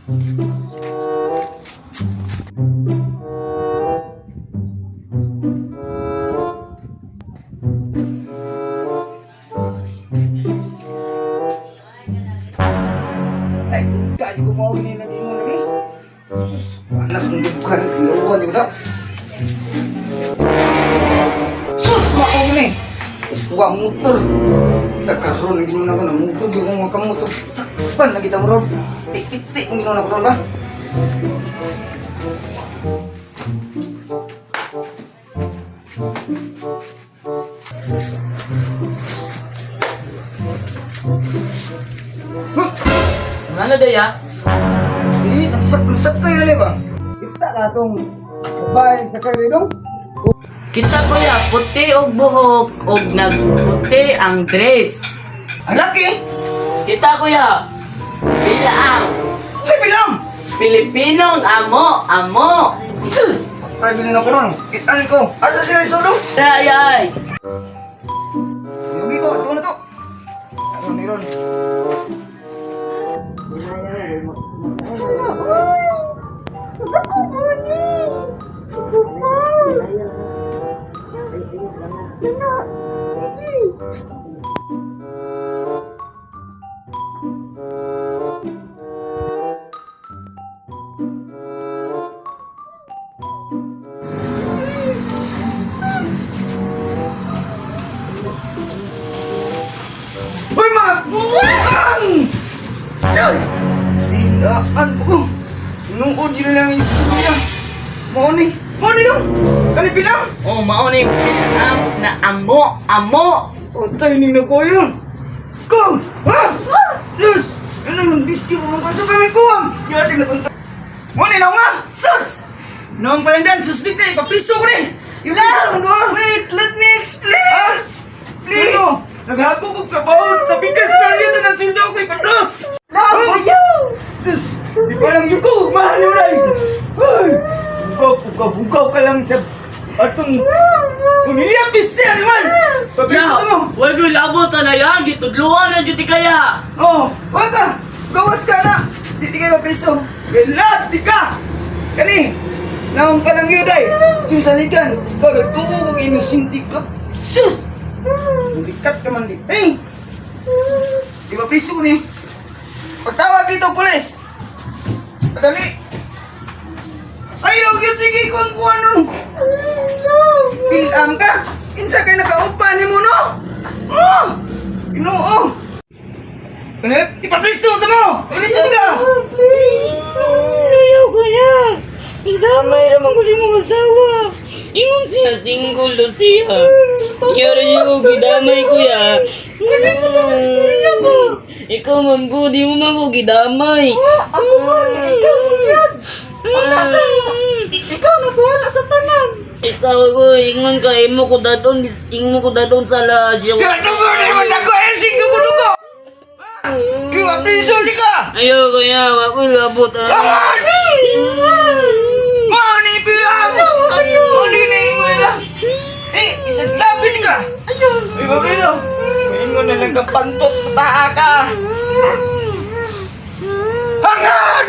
Ay, kayo ko mau gini lagi mo lagi. Sus, panas mong bukan iyawan yun na. Sus, mako gini. Buang motor. Takaroon, hindi mo na ako namutog yung makamotor. Sakpan na kita mo ron. Tik-tik-tik, hindi mo na ako ron ba? Ano daya? Eh, ang sak kayo na ba? Kita ka itong babae sa kayo dong. Kita ko ya, puti og buhok og nagputi ang dress. Ang laki! Kita ko ya, bilaang Sa bilang! Pilipinong amo. Sus! Patay bilin ako ron. Kitaan ko. Asa sila yung solo? Ay. Lugi ko, ito na to. Ano ni ron? Uy, mga buwang! Sus! Tinaan ko. Sinuod yun lang yung istorya. Mauni dong. Kali bilang. Oh, mao ni bilaang na amo. Patay ni na ko yun. Ko! Ha? Sus! Ano yung bistyo mo mga kami ko? Yati na punta. Mauni na nga! Sus! Noong palandan, suspect na ipapriso ko rin. Yung priso ko doon. Wait, let me explain. Ha? Please! Ano? Naghago ko sa baon sa bigas na rito ng sundo ko ipatlo! Love for you. Sus! Di pa lang yung ko! Mahal yun ay! Ay! Bugaw ka lang sa atong umiliyapis siya naman! Pabriso mo! Wag ko labot na yan, gitudluan na jud kaya. Oh! Wata! Gawas ka na! Di kayo mapriso! Galat! Di ka! Kani! Naong palang yun ay! Yung saligan! Ikaw nagtuko kong inusinti ka! Sus! Bulikat ka man di! Hey! Di mapriso ko ni! Pagtawag dito, pulis! Padali! Ayaw yun, sige kung ano! Pilam ka! Kinsa kayo nakaupa ni mo, no? Oh! Ginoo! Ano? Ipapriso ito mo! Ipapriso ka! Ayaw ko ya. Idamay naman ko si mga asawa. Ingon siya, single do siya. Yara niya ko, gidamay ko ya. Kasi ko na istorya mo. Ikaw man ko, di mo man ko gidamay. Ako man, ikaw mo yan. Ikaw na buhala sa tanan. Ikaw ko, ingon ka, imo ko dadon sa lasyo. Ito mo na naman ako! Esig dugo-dugo! Ipapriso di ka! Ayaw ko ya, ako labot Angan! Mau ni pilam! Mau ni na imo lang! Eh, isang labit ka! Ayun. Ipapriso! Ingon na lang kang pantot, pataa ka! Angan!